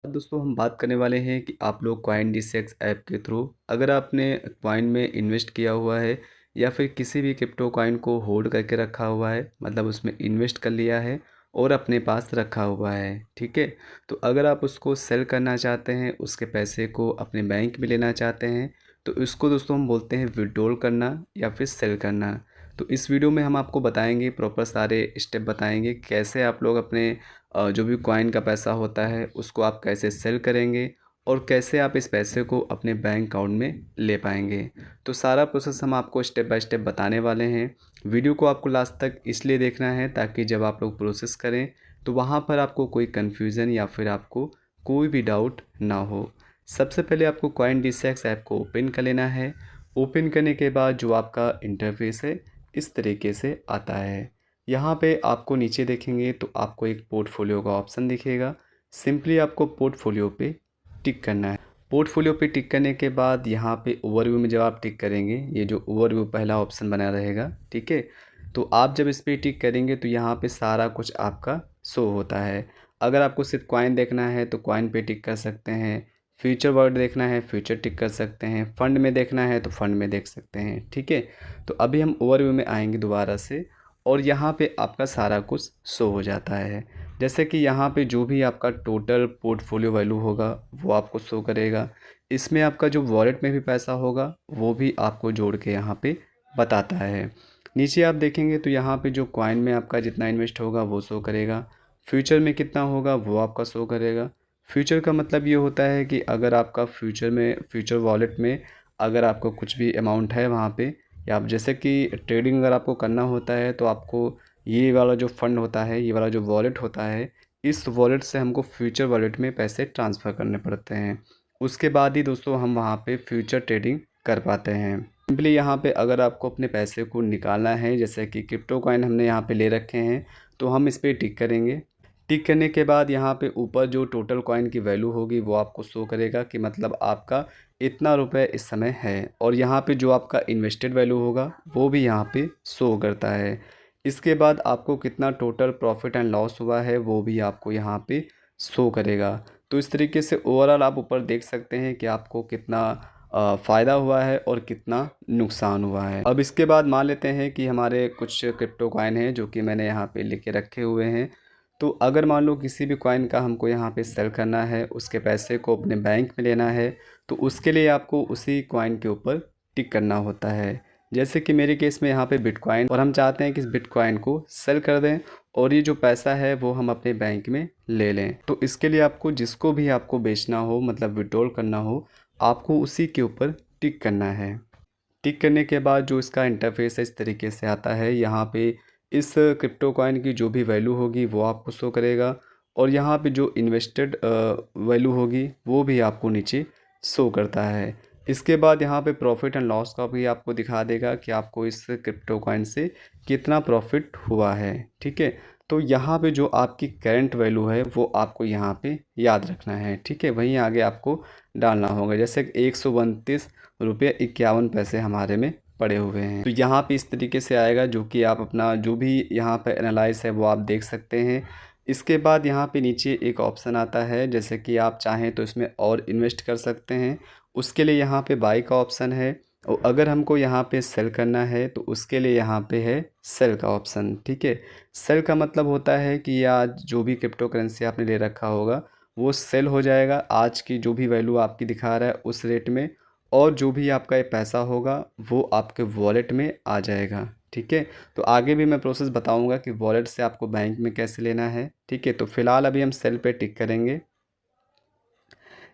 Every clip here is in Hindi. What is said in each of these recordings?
दोस्तों हम बात करने वाले हैं कि आप लोग कॉइन डिसेक्स ऐप के थ्रू अगर आपने कॉइन में इन्वेस्ट किया हुआ है या फिर किसी भी क्रिप्टो कॉइन को होल्ड करके रखा हुआ है, मतलब उसमें इन्वेस्ट कर लिया है और अपने पास रखा हुआ है, ठीक है। तो अगर आप उसको सेल करना चाहते हैं, उसके पैसे को अपने बैंक में लेना चाहते हैं, तो इसको दोस्तों हम बोलते हैं विड्रॉल करना या फिर सेल करना। तो इस वीडियो में हम आपको बताएंगे, प्रॉपर सारे स्टेप बताएंगे कैसे आप लोग अपने जो भी कॉइन का पैसा होता है उसको आप कैसे सेल करेंगे और कैसे आप इस पैसे को अपने बैंक अकाउंट में ले पाएंगे। तो सारा प्रोसेस हम आपको स्टेप बाय स्टेप बताने वाले हैं। वीडियो को आपको लास्ट तक इसलिए देखना है ताकि जब आप लोग प्रोसेस करें तो वहाँ पर आपको कोई कन्फ्यूज़न या फिर आपको कोई भी डाउट ना हो। सबसे पहले आपको कॉइन डिसेक्स ऐप को ओपन कर लेना है। ओपन करने के बाद जो आपका इंटरफेस है इस तरीके से आता है। यहाँ पे आपको नीचे देखेंगे तो आपको एक पोर्टफोलियो का ऑप्शन दिखेगा। सिंपली आपको पोर्टफोलियो पे टिक करना है। पोर्टफोलियो पे टिक करने के बाद यहाँ पे ओवरव्यू में जब आप टिक करेंगे, ये जो ओवरव्यू पहला ऑप्शन बना रहेगा, ठीक है। तो आप जब इस पर टिक करेंगे तो यहाँ पे सारा कुछ आपका शो होता है। अगर आपको सिर्फ कॉइन देखना है तो कॉइन पे टिक कर सकते हैं। फ्यूचर वर्ड देखना है, फ्यूचर टिक कर सकते हैं। फंड में देखना है तो फंड में देख सकते हैं, ठीक है। तो अभी हम ओवरव्यू में आएंगे दोबारा से और यहाँ पे आपका सारा कुछ शो हो जाता है। जैसे कि यहाँ पे जो भी आपका टोटल पोर्टफोलियो वैल्यू होगा वो आपको शो करेगा। इसमें आपका जो वॉलेट में भी पैसा होगा वो भी आपको जोड़ के यहाँ पे बताता है। नीचे आप देखेंगे तो यहाँ पे जो कॉइन में आपका जितना इन्वेस्ट होगा वो शो करेगा। फ्यूचर में कितना होगा वो आपका शो करेगा। फ्यूचर का मतलब ये होता है कि अगर आपका फ्यूचर वॉलेट में अगर आपको कुछ भी अमाउंट है वहाँ पे, या आप जैसे कि ट्रेडिंग अगर आपको करना होता है तो आपको ये वाला जो फंड होता है, ये वाला जो वॉलेट होता है, इस वॉलेट से हमको फ्यूचर वॉलेट में पैसे ट्रांसफ़र करने पड़ते हैं। उसके बाद ही दोस्तों हम वहाँ पे फ्यूचर ट्रेडिंग कर पाते हैं। सिंपली यहाँ पे अगर आपको अपने पैसे को निकालना है, जैसे कि क्रिप्टो कॉइन हमने यहाँ पे ले रखे हैं, तो हम इस पर टिक करेंगे। टिक करने के बाद यहाँ पे ऊपर जो टोटल कॉइन की वैल्यू होगी वो आपको शो करेगा कि मतलब आपका इतना रुपए इस समय है, और यहाँ पे जो आपका इन्वेस्टेड वैल्यू होगा वो भी यहाँ पे शो करता है। इसके बाद आपको कितना टोटल प्रॉफिट एंड लॉस हुआ है वो भी आपको यहाँ पे शो करेगा। तो इस तरीके से ओवरऑल आप ऊपर देख सकते हैं कि आपको कितना फ़ायदा हुआ है और कितना नुकसान हुआ है। अब इसके बाद मान लेते हैं कि हमारे कुछ क्रिप्टो कॉइन हैं जो कि मैंने यहाँ पे लेके रखे हुए हैं। तो अगर मान लो किसी भी कॉइन का हमको यहाँ पे सेल करना है, उसके पैसे को अपने बैंक में लेना है, तो उसके लिए आपको उसी कॉइन के ऊपर टिक करना होता है। जैसे कि मेरे केस में यहाँ पे बिटकॉइन, और हम चाहते हैं कि इस बिटकॉइन को सेल कर दें और ये जो पैसा है वो हम अपने बैंक में ले लें। तो इसके लिए आपको जिसको भी आपको बेचना हो, मतलब विड्रॉल करना हो, आपको उसी के ऊपर टिक करना है। टिक करने के बाद जो इसका इंटरफेस है इस तरीके से आता है। यहाँ पे इस क्रिप्टो कॉइन की जो भी वैल्यू होगी वो आपको शो करेगा, और यहाँ पे जो इन्वेस्टेड वैल्यू होगी वो भी आपको नीचे शो करता है। इसके बाद यहाँ पे प्रॉफिट एंड लॉस का भी आपको दिखा देगा कि आपको इस क्रिप्टो कॉइन से कितना प्रॉफिट हुआ है, ठीक है। तो यहाँ पे जो आपकी करंट वैल्यू है वो आपको यहाँ पे याद रखना है, ठीक है। वहीं आगे आपको डालना होगा। जैसे 132 रुपये 51 पैसे हमारे में पड़े हुए हैं। तो यहाँ पे इस तरीके से आएगा, जो कि आप अपना जो भी यहाँ पे एनालाइज है वो आप देख सकते हैं। इसके बाद यहाँ पे नीचे एक ऑप्शन आता है, जैसे कि आप चाहें तो इसमें और इन्वेस्ट कर सकते हैं। उसके लिए यहाँ पे बाई का ऑप्शन है, और अगर हमको यहाँ पे सेल करना है तो उसके लिए यहाँ पे है सेल का ऑप्शन, ठीक है। सेल का मतलब होता है कि आज जो भी क्रिप्टो करेंसी आपने ले रखा होगा वो सेल हो जाएगा आज की जो भी वैल्यू आपकी दिखा रहा है उस रेट में, और जो भी आपका ये पैसा होगा वो आपके वॉलेट में आ जाएगा, ठीक है। तो आगे भी मैं प्रोसेस बताऊंगा कि वॉलेट से आपको बैंक में कैसे लेना है, ठीक है। तो फिलहाल अभी हम सेल पे टिक करेंगे।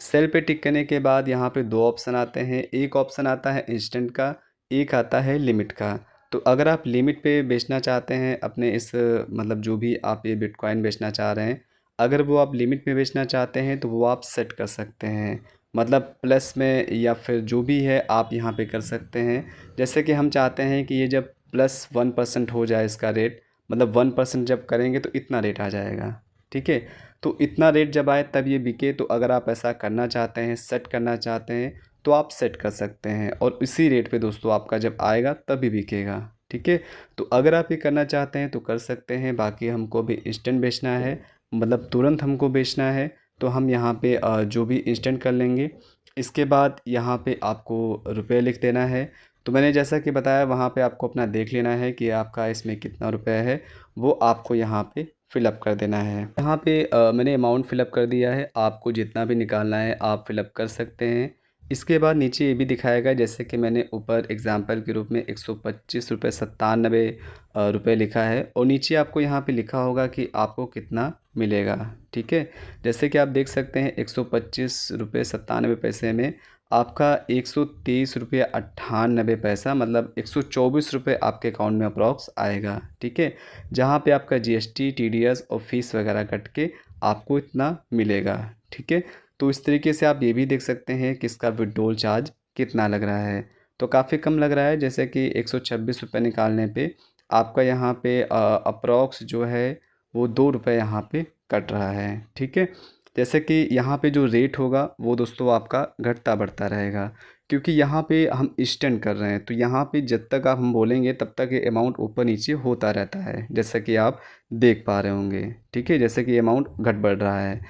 सेल पे टिक करने के बाद यहाँ पे दो ऑप्शन आते हैं। एक ऑप्शन आता है इंस्टेंट का, एक आता है लिमिट का। तो अगर आप लिमिट पे बेचना चाहते हैं अपने इस मतलब जो भी आप ये बिटकॉइन बेचना चाह रहे हैं, अगर वो आप लिमिट में बेचना चाहते हैं तो वो आप सेट कर सकते हैं, मतलब प्लस में या फिर जो भी है आप यहाँ पे कर सकते हैं। जैसे कि हम चाहते हैं कि ये जब +1% हो जाए इसका रेट, मतलब 1% जब करेंगे तो इतना रेट आ जाएगा, ठीक है। तो इतना रेट जब आए तब ये बिके। तो अगर आप ऐसा करना चाहते हैं, सेट करना चाहते हैं, तो आप सेट कर सकते हैं, और इसी रेट पे दोस्तों आपका जब आएगा तभी बिकेगा, ठीक है। तो अगर आप ये करना चाहते हैं तो कर सकते हैं। बाकी हमको भी इंस्टेंट बेचना है, मतलब तुरंत हमको बेचना है, तो हम यहाँ पे जो भी इंस्टेंट कर लेंगे। इसके बाद यहाँ पे आपको रुपए लिख देना है। तो मैंने जैसा कि बताया वहाँ पे आपको अपना देख लेना है कि आपका इसमें कितना रुपया है, वो आपको यहाँ पे फ़िलअप कर देना है। यहाँ पे मैंने अमाउंट फ़िलअप कर दिया है, आपको जितना भी निकालना है आप फ़िलअप कर सकते हैं। इसके बाद नीचे ये भी दिखाएगा, जैसे कि मैंने ऊपर एग्ज़ाम्पल के रूप में 125 रुपये 97 रुपये लिखा है, और नीचे आपको यहाँ पे लिखा होगा कि आपको कितना मिलेगा। ठीक है, जैसे कि आप देख सकते हैं 125 रुपये 97 पैसे में आपका 123 रुपये 98 पैसा, मतलब 124 रुपये आपके अकाउंट में अप्रॉक्स आएगा। ठीक है, जहाँ पे आपका जीएसटी, टीडीएस और फीस वगैरह कट के आपको इतना मिलेगा। ठीक है, तो इस तरीके से आप ये भी देख सकते हैं कि इसका विड्रॉल चार्ज कितना लग रहा है। तो काफ़ी कम लग रहा है, जैसे कि 126 रुपये निकालने पे आपका यहाँ पे अप्रॉक्स जो है वो 2 रुपये यहाँ पे कट रहा है। ठीक है, जैसे कि यहाँ पे जो रेट होगा वो दोस्तों आपका घटता बढ़ता रहेगा, क्योंकि यहाँ पे हम इंस्टेंट कर रहे हैं। तो यहाँ पे जब तक आप हम बोलेंगे तब तक ये अमाउंट ऊपर नीचे होता रहता है, जैसा कि आप देख पा रहे होंगे। ठीक है, जैसे कि अमाउंट घट बढ़ रहा है।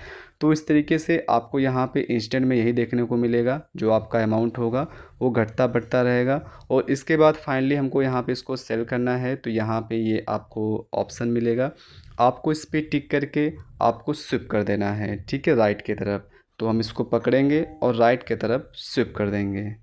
तो इस तरीके से आपको यहाँ पे इंस्टेंट में यही देखने को मिलेगा, जो आपका अमाउंट होगा वो घटता बढ़ता रहेगा। और इसके बाद फाइनली हमको यहाँ पे इसको सेल करना है, तो यहाँ पे ये आपको ऑप्शन मिलेगा, आपको इस पर टिक करके आपको स्विप कर देना है। ठीक है, राइट की तरफ। तो हम इसको पकड़ेंगे और राइट की तरफ स्विप कर देंगे,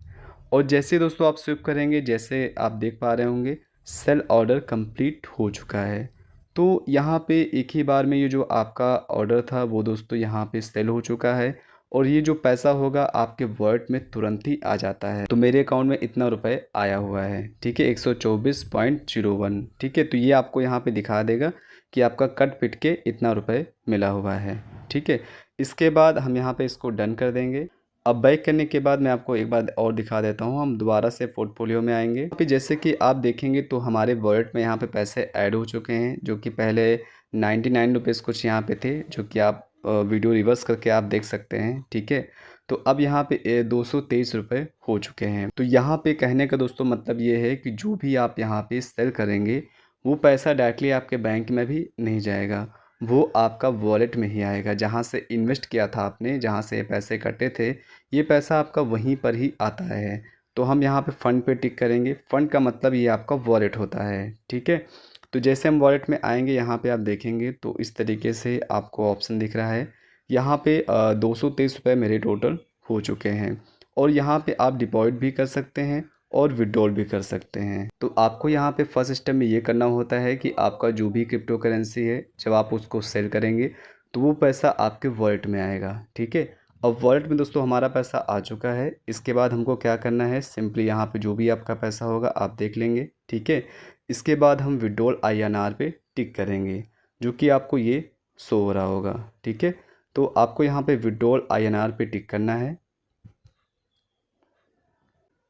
और जैसे दोस्तों आप स्विप करेंगे, जैसे आप देख पा रहे होंगे सेल ऑर्डर कंप्लीट हो चुका है। तो यहाँ पे एक ही बार में ये जो आपका ऑर्डर था वो दोस्तों यहाँ पे सेल हो चुका है, और ये जो पैसा होगा आपके वॉलेट में तुरंत ही आ जाता है। तो मेरे अकाउंट में इतना रुपए आया हुआ है। ठीक है, 124.01। ठीक है, तो ये आपको यहाँ पे दिखा देगा कि आपका कट पिट के इतना रुपए मिला हुआ है। ठीक है, इसके बाद हम यहाँ पे इसको डन कर देंगे। अब बैक करने के बाद मैं आपको एक बात और दिखा देता हूँ, हम दोबारा से पोर्टफोलियो में आएंगे। अभी जैसे कि आप देखेंगे तो हमारे वॉलेट में यहाँ पे पैसे ऐड हो चुके हैं, जो कि पहले 99 रुपीज़ कुछ यहाँ पे थे, जो कि आप वीडियो रिवर्स करके आप देख सकते हैं। ठीक है, तो अब यहाँ पे 223 रुपये हो चुके हैं। तो यहाँ पे कहने का दोस्तों मतलब ये है कि जो भी आप यहाँ पे सेल करेंगे वो पैसा डायरेक्टली आपके बैंक में भी नहीं जाएगा, वो आपका वॉलेट में ही आएगा। जहाँ से इन्वेस्ट किया था आपने, जहाँ से पैसे कटे थे, ये पैसा आपका वहीं पर ही आता है। तो हम यहाँ पे फ़ंड पे टिक करेंगे। फ़ंड का मतलब ये आपका वॉलेट होता है। ठीक है, तो जैसे हम वॉलेट में आएंगे यहाँ पे आप देखेंगे तो इस तरीके से आपको ऑप्शन दिख रहा है। यहाँ पे 223 रुपये मेरे टोटल हो चुके हैं, और यहाँ पे आप डिपॉजिट भी कर सकते हैं और विड्रॉल भी कर सकते हैं। तो आपको यहाँ पे फर्स्ट स्टेप में ये करना होता है कि आपका जो भी क्रिप्टो करेंसी है, जब आप उसको सेल करेंगे तो वो पैसा आपके वॉलेट में आएगा। ठीक है, अब वॉलेट में दोस्तों हमारा पैसा आ चुका है। इसके बाद हमको क्या करना है, सिंपली यहाँ पे जो भी आपका पैसा होगा आप देख लेंगे। ठीक है, इसके बाद हम विड्रॉल INR पे टिक करेंगे, जो कि आपको ये शो हो रहा होगा। ठीक है, तो आपको यहाँ पे विड्रॉल INR पे टिक करना है।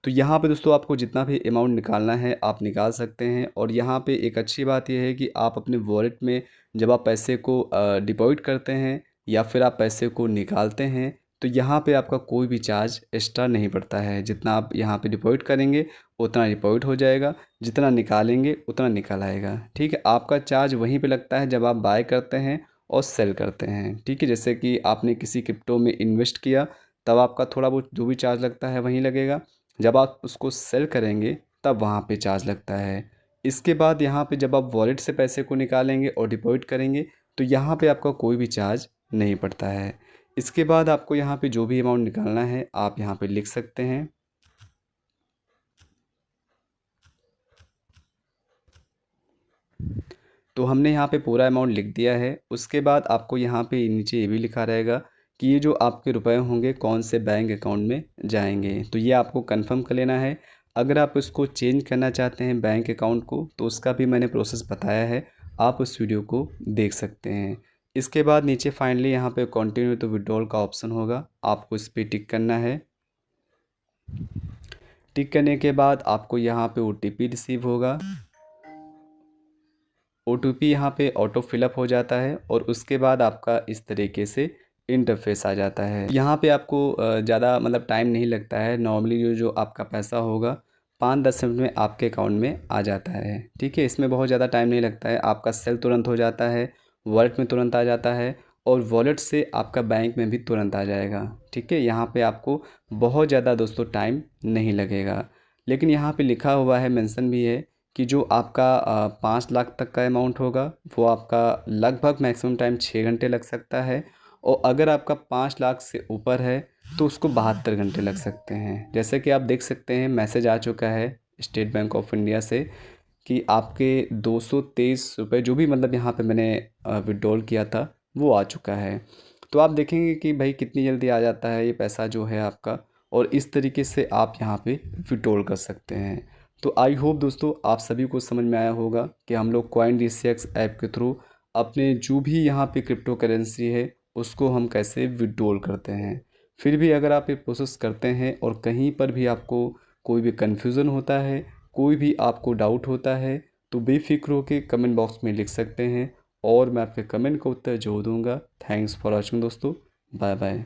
तो यहाँ पे दोस्तों आपको जितना भी अमाउंट निकालना है आप निकाल सकते हैं। और यहाँ पे एक अच्छी बात यह है कि आप अपने वॉलेट में जब आप पैसे को डिपॉजिट करते हैं या फिर आप पैसे को निकालते हैं, तो यहाँ पे आपका कोई भी चार्ज एक्स्ट्रा नहीं पड़ता है। जितना आप यहाँ पे डिपॉजिट करेंगे उतना डिपॉजिट हो जाएगा, जितना निकालेंगे उतना निकल आएगा। ठीक है, आपका चार्ज वहीं पे लगता है जब आप बाय करते हैं और सेल करते हैं। ठीक है, जैसे कि आपने किसी क्रिप्टो में इन्वेस्ट किया तब आपका थोड़ा बहुत जो भी चार्ज लगता है वहीं लगेगा, जब आप उसको सेल करेंगे तब वहाँ पे चार्ज लगता है। इसके बाद यहाँ पे जब आप वॉलेट से पैसे को निकालेंगे और डिपॉजिट करेंगे तो यहाँ पे आपका कोई भी चार्ज नहीं पड़ता है। इसके बाद आपको यहाँ पे जो भी अमाउंट निकालना है आप यहाँ पे लिख सकते हैं। तो हमने यहाँ पे पूरा अमाउंट लिख दिया है। उसके बाद आपको यहाँ पे नीचे ये भी लिखा रहेगा कि ये जो आपके रुपए होंगे कौन से बैंक अकाउंट में जाएंगे, तो ये आपको कंफर्म कर लेना है। अगर आप इसको चेंज करना चाहते हैं बैंक अकाउंट को, तो उसका भी मैंने प्रोसेस बताया है, आप उस वीडियो को देख सकते हैं। इसके बाद नीचे फाइनली यहाँ पे कंटिन्यू तो विड्रॉल का ऑप्शन होगा, आपको इस पर टिक करना है। टिक करने के बाद आपको यहाँ पे OTP रिसीव होगा। OTP यहाँ पे ऑटो फिलअप हो जाता है और उसके बाद आपका इस तरीके से इंटरफेस आ जाता है। यहाँ पे आपको ज़्यादा मतलब टाइम नहीं लगता है। नॉर्मली जो जो आपका पैसा होगा 5-10 मिनट में आपके अकाउंट में आ जाता है। ठीक है, इसमें बहुत ज़्यादा टाइम नहीं लगता है, आपका सेल तुरंत हो जाता है, वॉलेट में तुरंत आ जाता है, और वॉलेट से आपका बैंक में भी तुरंत आ जाएगा। ठीक है, यहाँ पे आपको बहुत ज़्यादा दोस्तों टाइम नहीं लगेगा। लेकिन यहाँ पे लिखा हुआ है, मेंशन भी है कि जो आपका 5 लाख तक का अमाउंट होगा वो आपका लगभग मैक्सिमम टाइम 6 घंटे लग सकता है, और अगर आपका 5 लाख से ऊपर है तो उसको 72 घंटे लग सकते हैं। जैसे कि आप देख सकते हैं, मैसेज आ चुका है स्टेट बैंक ऑफ इंडिया से कि आपके 223 रुपये जो भी मतलब यहाँ पे मैंने विड्रॉल किया था वो आ चुका है। तो आप देखेंगे कि भाई कितनी जल्दी आ जाता है ये पैसा जो है आपका, और इस तरीके से आप यहाँ पे विड्रॉल कर सकते हैं। तो आई होप दोस्तों आप सभी को समझ में आया होगा कि हम लोग CoinDCX ऐप के थ्रू अपने जो भी यहाँ पे क्रिप्टो करेंसी है उसको हम कैसे विड्रॉल करते हैं। फिर भी अगर आप ये प्रोसेस करते हैं और कहीं पर भी आपको कोई भी कन्फ्यूज़न होता है, कोई भी आपको डाउट होता है, तो बेफिक्र होकर कमेंट बॉक्स में लिख सकते हैं और मैं आपके कमेंट का उत्तर ज़रूर दूंगा। थैंक्स फॉर वॉचिंग दोस्तों, बाय बाय।